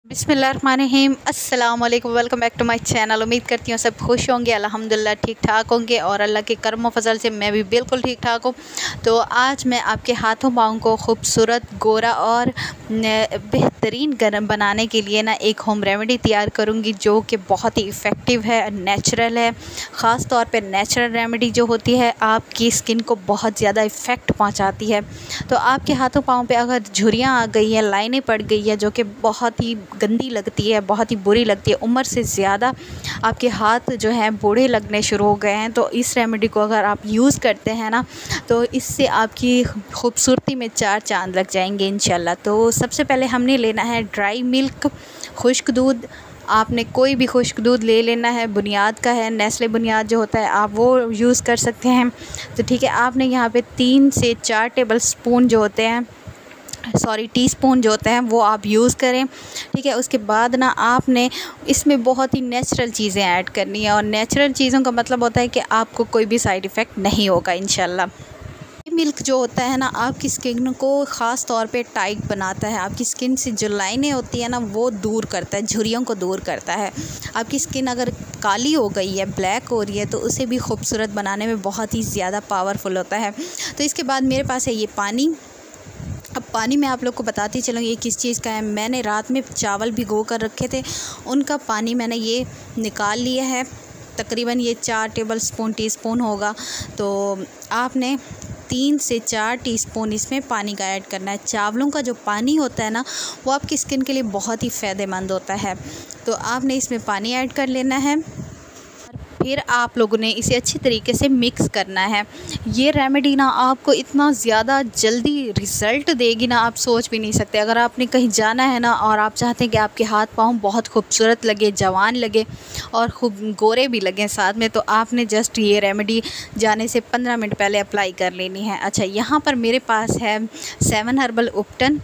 बिस्मिल्लाहिर्रहमानिर्रहीम अस्सलाम वालेकुम। Welcome back to my channel. उम्मीद करती हूँ सब खुश होंगे, अल्हम्दुलिल्लाह ठीक ठाक होंगे और अल्लाह के करम व फजल से मैं भी बिल्कुल ठीक ठाक हूँ। तो आज मैं आपके हाथों पाँव को खूबसूरत, गोरा और बेहतरीन गर्म बनाने के लिए ना एक होम रेमेडी तैयार करूँगी जो कि बहुत ही इफ़ेक्टिव है, नेचुरल है। ख़ास तौर पे नेचुरल रेमेडी जो होती है आपकी स्किन को बहुत ज़्यादा इफ़ेक्ट पहुँचाती है। तो आपके हाथों पाँव पे अगर झुर्रियाँ आ गई हैं, लाइनें पड़ गई है जो कि बहुत ही गंदी लगती है, बहुत ही बुरी लगती है, उम्र से ज़्यादा आपके हाथ जो हैं बूढ़े लगने शुरू हो गए हैं, तो इस रेमेडी को अगर आप यूज़ करते हैं ना तो इससे आपकी खूबसूरती में चार चांद लग जाएंगे इंशाल्लाह। तो सबसे पहले हमने लेना है ड्राई मिल्क, खुश्क दूध। आपने कोई भी खुश्क दूध ले लेना है, बुनियाद का है, नेस्ले बुनियाद जो होता है आप वो यूज़ कर सकते हैं। तो ठीक है, आपने यहाँ पे 3 से 4 टेबल स्पून जो होते हैं टीस्पून जो होते हैं वो आप यूज़ करें। ठीक है, उसके बाद ना आपने इसमें बहुत ही नेचुरल चीज़ें ऐड करनी है और नेचुरल चीज़ों का मतलब होता है कि आपको कोई भी साइड इफ़ेक्ट नहीं होगा इंशाल्लाह। मिल्क जो होता है ना आपकी स्किन को ख़ास तौर पे टाइट बनाता है, आपकी स्किन से जो लाइनें होती है ना वो दूर करता है, झुर्रियों को दूर करता है। आपकी स्किन अगर काली हो गई है, ब्लैक हो रही है, तो उसे भी खूबसूरत बनाने में बहुत ही ज़्यादा पावरफुल होता है। तो इसके बाद मेरे पास है ये पानी। अब पानी मैं आप लोग को बताती चलूँ ये किस चीज़ का है। मैंने रात में चावल भिगो कर रखे थे, उनका पानी मैंने ये निकाल लिया है। तकरीबन ये 4 टीस्पून होगा। तो आपने 3 से 4 टीस्पून इसमें पानी का ऐड करना है। चावलों का जो पानी होता है ना वो आपकी स्किन के लिए बहुत ही फ़ायदेमंद होता है। तो आपने इसमें पानी ऐड कर लेना है, फिर आप लोगों ने इसे अच्छी तरीके से मिक्स करना है। ये रेमेडी ना आपको इतना ज़्यादा जल्दी रिज़ल्ट देगी ना आप सोच भी नहीं सकते। अगर आपने कहीं जाना है ना और आप चाहते हैं कि आपके हाथ पाँव बहुत खूबसूरत लगे, जवान लगे और खूब गोरे भी लगें साथ में, तो आपने जस्ट ये रेमेडी जाने से 15 मिनट पहले अप्लाई कर लेनी है। अच्छा, यहाँ पर मेरे पास है 7 हर्बल उपटन।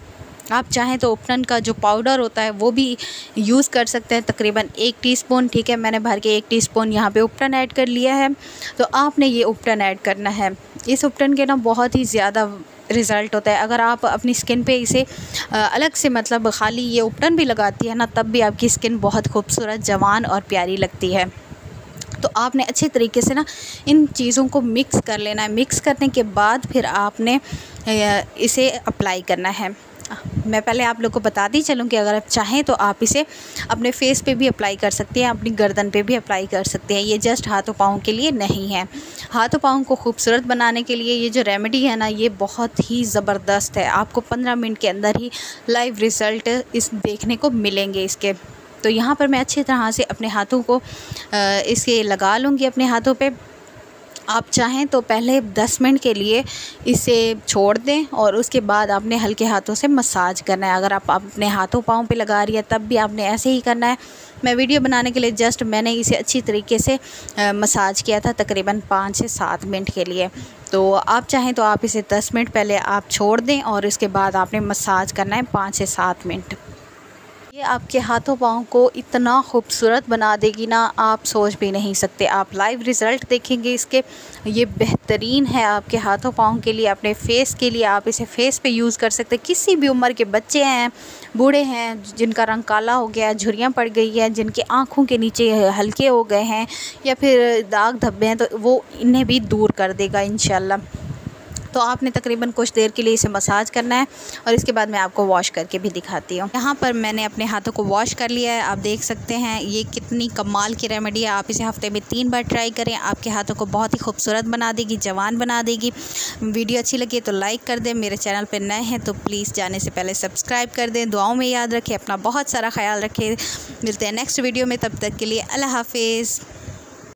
आप चाहें तो उपटन का जो पाउडर होता है वो भी यूज़ कर सकते हैं, तकरीबन 1 टीस्पून। ठीक है, मैंने भर के 1 टीस्पून यहाँ पे उपटन ऐड कर लिया है। तो आपने ये उपटन ऐड करना है। इस उपटन के ना बहुत ही ज़्यादा रिज़ल्ट होता है। अगर आप अपनी स्किन पे इसे अलग से मतलब खाली ये उपटन भी लगाती है ना तब भी आपकी स्किन बहुत खूबसूरत, जवान और प्यारी लगती है। तो आपने अच्छे तरीके से ना इन चीज़ों को मिक्स कर लेना है। मिक्स करने के बाद फिर आपने इसे अप्लाई करना है। मैं पहले आप लोग को बताती चलूँ कि अगर आप चाहें तो आप इसे अपने फेस पे भी अप्लाई कर सकते हैं, अपनी गर्दन पे भी अप्लाई कर सकते हैं। ये जस्ट हाथों पाँव के लिए नहीं है। हाथों पाँव को खूबसूरत बनाने के लिए ये जो रेमेडी है ना ये बहुत ही ज़बरदस्त है। आपको 15 मिनट के अंदर ही लाइव रिज़ल्ट इस देखने को मिलेंगे इसके। तो यहाँ पर मैं अच्छी तरह से अपने हाथों को इसे लगा लूँगी अपने हाथों पे। आप चाहें तो पहले 10 मिनट के लिए इसे छोड़ दें और उसके बाद आपने हल्के हाथों से मसाज करना है। अगर आप अपने हाथों पाँव पे लगा रही है तब भी आपने ऐसे ही करना है। मैं वीडियो बनाने के लिए जस्ट मैंने इसे अच्छी तरीके से मसाज किया था तकरीबन 5 से 7 मिनट के लिए। तो आप चाहें तो आप इसे 10 मिनट पहले आप छोड़ दें और इसके बाद आपने मसाज करना है 5 से 7 मिनट। ये आपके हाथों पाँव को इतना खूबसूरत बना देगी ना आप सोच भी नहीं सकते। आप लाइव रिज़ल्ट देखेंगे इसके। ये बेहतरीन है आपके हाथों पाँव के लिए, अपने फेस के लिए। आप इसे फेस पे यूज़ कर सकते हैं। किसी भी उम्र के बच्चे हैं, बूढ़े हैं, जिनका रंग काला हो गया है, झुर्रियाँ पड़ गई है, जिनकी आँखों के नीचे हल्के हो गए हैं या फिर दाग धब्बे हैं, तो वो इन्हें भी दूर कर देगा इंशाल्लाह। तो आपने तकरीबन कुछ देर के लिए इसे मसाज करना है और इसके बाद मैं आपको वॉश करके भी दिखाती हूँ। यहाँ पर मैंने अपने हाथों को वॉश कर लिया है। आप देख सकते हैं ये कितनी कमाल की रेमेडी है। आप इसे हफ्ते में 3 बार ट्राई करें, आपके हाथों को बहुत ही खूबसूरत बना देगी, जवान बना देगी। वीडियो अच्छी लगी तो लाइक कर दें। मेरे चैनल पर नए हैं तो प्लीज़ जाने से पहले सब्सक्राइब कर दें। दुआओं में याद रखें, अपना बहुत सारा ख्याल रखें। मिलते हैं नेक्स्ट वीडियो में, तब तक के लिए अल्लाह हाफिज़।